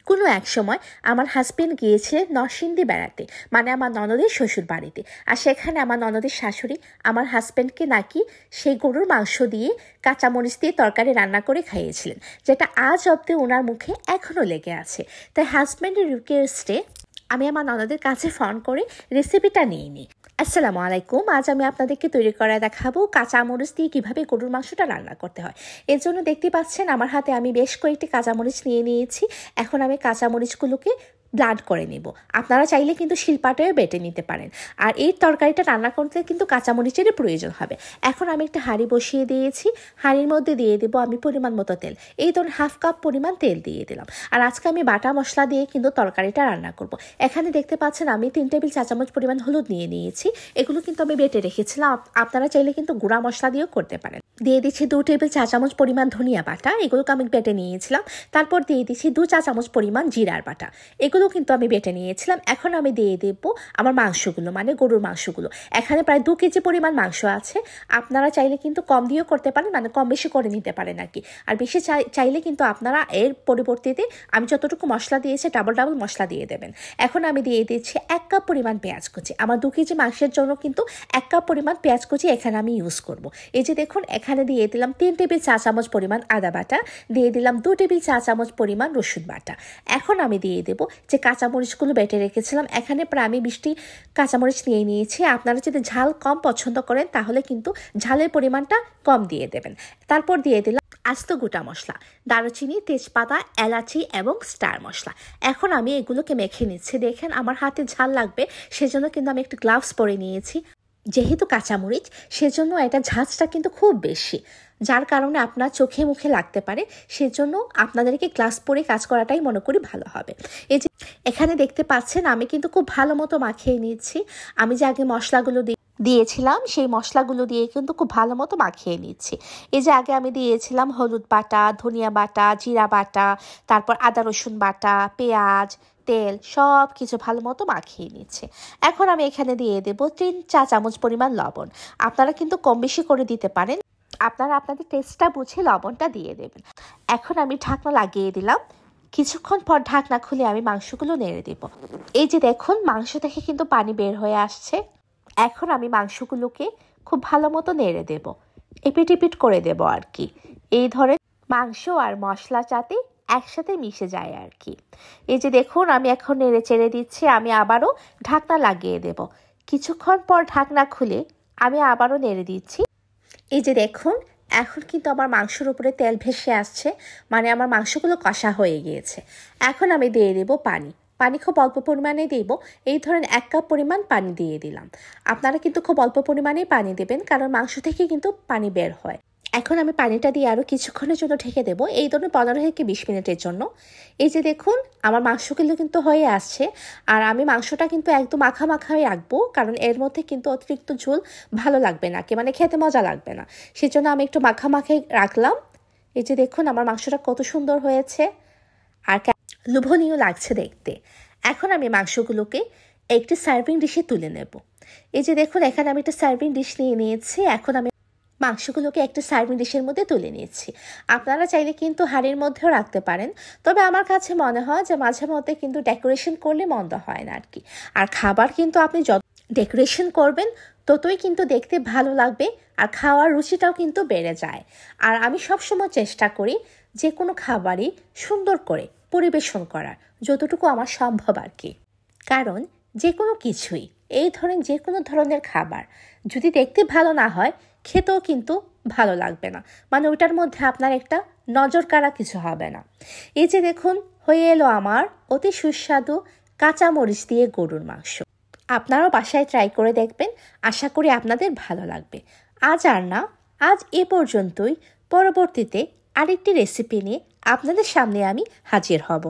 কোনো এক সময় আমার হাজবেন্ড গিয়েছিলেন নরসিংদী বেড়াতে, মানে আমার ননদের শ্বশুর বাড়িতে। আর সেখানে আমার ননদের শাশুড়ি আমার হাজবেন্ডকে নাকি সেই গরুর মাংস দিয়ে কাঁচামরিচ দিয়ে তরকারি রান্না করে খাইয়েছিলেন, যেটা আজ অব্দি ওনার মুখে এখনও লেগে আছে। তাই হাজবেন্ডের রিকোয়েস্টে আমি আমার ননদের কাছে ফোন করে রেসিপিটা নিয়ে নিই। আসসালামু আলাইকুম। আজ আমি আপনাদেরকে তৈরি করে দেখাবো কাঁচামরিচ দিয়ে কীভাবে গরুর মাংসটা রান্না করতে হয়। এর জন্য দেখতে পাচ্ছেন আমার হাতে আমি বেশ কয়েকটি কাঁচামরিচ নিয়ে নিয়েছি। এখন আমি কাঁচামরিচগুলোকে ব্লান্ড করে নেব। আপনারা চাইলে কিন্তু শিলপাটায়ও বেটে নিতে পারেন। আর এই তরকারিটা রান্না করতে কিন্তু কাঁচামরিচেরই প্রয়োজন হবে। এখন আমি একটা হাঁড়ি বসিয়ে দিয়েছি। হাঁড়ির মধ্যে দিয়ে দেবো আমি পরিমাণ মতো তেল। এই ধরুন 1/2 কাপ পরিমাণ তেল দিয়ে দিলাম। আর আজকে আমি বাটা মশলা দিয়ে কিন্তু তরকারিটা রান্না করব। এখানে দেখতে পাচ্ছেন আমি 3 টেবিল চা চামচ পরিমাণ হলুদ নিয়ে নিয়েছি। এগুলো কিন্তু আমি বেটে রেখেছিলাম। আপনারা চাইলে কিন্তু গুঁড়া মশলা দিয়েও করতে পারেন। দিয়ে দিচ্ছি 2 টেবিল চা চামচ পরিমাণ ধনিয়া বাটা, এগুলোকে আমি বেটে নিয়েছিলাম। তারপর দিয়ে দিচ্ছি 2 চা চামচ পরিমাণ জিরার বাটা, এগুলো কিন্তু আমি বেটে নিয়েছিলাম। এখন আমি দিয়ে দেবো আমার মাংসগুলো, মানে গরুর মাংসগুলো। এখানে প্রায় 2 কেজি পরিমাণ মাংস আছে। আপনারা চাইলে কিন্তু কম দিয়েও করতে পারেন, মানে কম বেশি করে নিতে পারেন আর কি। আর বেশি চাইলে কিন্তু আপনারা এর পরিবর্তে আমি যতটুকু মশলা দিয়েছি ডাবল মশলা দিয়ে দেবেন। এখন আমি দিয়ে দিচ্ছি 1 কাপ পরিমাণ পেঁয়াজ কুচি। আমার 2 কেজি মাংসের জন্য কিন্তু 1 কাপ পরিমাণ পেঁয়াজ কুচি এখানে আমি ইউজ করব। এই যে দেখুন, এখানে দিয়ে দিলাম 3 টেবিল চা চামচ পরিমাণ আদা বাটা, দিয়ে দিলাম 2 টেবিল চা চামচ পরিমাণ রসুন বাটা। এখন আমি দিয়ে দেবো যে কাঁচামরিচগুলো বেটে রেখেছিলাম। এখানে প্রায় আমি 20টি কাঁচামরিচ নিয়ে নিয়েছি। আপনারা যদি ঝাল কম পছন্দ করেন তাহলে কিন্তু ঝালের পরিমাণটা কম দিয়ে দেবেন। তারপর দিয়ে দিলাম আস্ত গোটা মশলা, দারুচিনি, তেজপাতা, এলাচি এবং স্টার মশলা। এখন আমি এগুলোকে মেখে নিচ্ছি। দেখেন আমার হাতে ঝাল লাগবে, সেজন্য কিন্তু আমি একটু গ্লাভস পরে নিয়েছি। যেহেতু কাঁচামরিচ, সেজন্য এটা ঝাঁঝটা কিন্তু খুব বেশি, যার কারণে আপনার চোখে মুখে লাগতে পারে। সেজন্য আপনাদেরকে গ্লাভস পরে কাজ করাটাই মনে করি ভালো হবে। এই যে এখানে দেখতে পাচ্ছেন আমি কিন্তু খুব ভালো মতো মাখিয়ে নিচ্ছি। আমি যে আগে মশলাগুলো দিয়েছিলাম সেই মশলাগুলো দিয়ে কিন্তু খুব ভালো মতো মাখিয়ে নিচ্ছি। এই যে আগে আমি দিয়েছিলাম হলুদ বাটা, ধনিয়া বাটা, জিরা বাটা, তারপর আদা রসুন বাটা, পেঁয়াজ, তেল, সব কিছু ভালো মতো মাখিয়ে নিচ্ছে। এখন আমি এখানে দিয়ে দেবো 3 চা চামচ পরিমাণ লবণ। আপনারা কিন্তু কম বেশি করে দিতে পারেন, আপনারা আপনাদের টেস্টটা বুঝে লবণটা দিয়ে দেবেন। এখন আমি ঢাকনা লাগিয়ে দিলাম। কিছুক্ষণ পর ঢাকনা খুলে আমি মাংসগুলো নেড়ে দেব। এই যে দেখুন, মাংস থেকে কিন্তু পানি বের হয়ে আসছে। এখন আমি মাংসগুলোকে খুব ভালো মতো নেড়ে দেব, এপিট এপিট করে দেব আর কি। এই ধরনের মাংস আর মশলা যাতে একসাথে মিশে যায় আর কি। এই যে দেখুন, আমি এখন নেড়ে চেড়ে দিচ্ছি। আমি আবারও ঢাকনা লাগিয়ে দেব। কিছুক্ষণ পর ঢাকনা খুলে আমি আবারও নেড়ে দিচ্ছি। এই যে দেখুন, এখন কিন্তু আমার মাংসের উপরে তেল ভেসে আসছে, মানে আমার মাংসগুলো কষা হয়ে গিয়েছে। এখন আমি দিয়ে দেবো পানি। পানি খুব অল্প পরিমাণে দেব। এই ধরেন 1 কাপ পরিমাণ পানি দিয়ে দিলাম। আপনারা কিন্তু খুব অল্প পরিমাণেই পানি দেবেন, কারণ মাংস থেকে কিন্তু পানি বের হয়। এখন আমি পানিটা দিয়ে আরও কিছুক্ষণের জন্য ঢেকে দেবো, এই ধরনের 15 থেকে 20 মিনিটের জন্য। এই যে দেখুন, আমার মাংসগুলো কিন্তু হয়ে আসছে। আর আমি মাংসটা কিন্তু একদম মাখা মাখাই রাখবো, কারণ এর মধ্যে কিন্তু অতিরিক্ত ঝোল ভালো লাগবে না, কি মানে খেতে মজা লাগবে না। সেজন্য আমি একটু মাখা মাখাই রাখলাম। এই যে দেখুন, আমার মাংসটা কত সুন্দর হয়েছে আর লোভনীয় লাগছে দেখতে। এখন আমি মাংসগুলোকে একটি সার্ভিং ডিশে তুলে নেব। এই যে দেখুন, এখানে আমি একটা সার্ভিং ডিশ নিয়ে নিয়েছি। এখন আমি মাংসগুলোকে একটা সার্ভিং ডিশের মধ্যে তুলে নিচ্ছি। আপনারা চাইলে কিন্তু হাঁড়ির মধ্যেও রাখতে পারেন, তবে আমার কাছে মনে হয় যে মাঝে মধ্যে কিন্তু ডেকোরেশন করলে মন্দ হয় না আর কি। আর খাবার কিন্তু আপনি যত ডেকোরেশন করবেন ততই কিন্তু দেখতে ভালো লাগবে, আর খাওয়ার রুচিটাও কিন্তু বেড়ে যায়। আর আমি সবসময় চেষ্টা করি যে কোনো খাবারই সুন্দর করে পরিবেশন করার, যতটুকু আমার সম্ভব আর কি। কারণ যে কোনো কিছুই, এই ধরেন যে কোনো ধরনের খাবার যদি দেখতে ভালো না হয়, খেতেও কিন্তু ভালো লাগবে না, মানে ওটার মধ্যে আপনার একটা নজর কাড়া কিছু হবে না। এই যে দেখুন, হয়ে এলো আমার অতি সুস্বাদু কাঁচামরিচ দিয়ে গরুর মাংস। আপনারাও বাসায় ট্রাই করে দেখবেন, আশা করি আপনাদের ভালো লাগবে। আজ আর না, আজ এ পর্যন্তই। পরবর্তীতে আরেকটি রেসিপি নিয়ে আপনাদের সামনে আমি হাজির হব।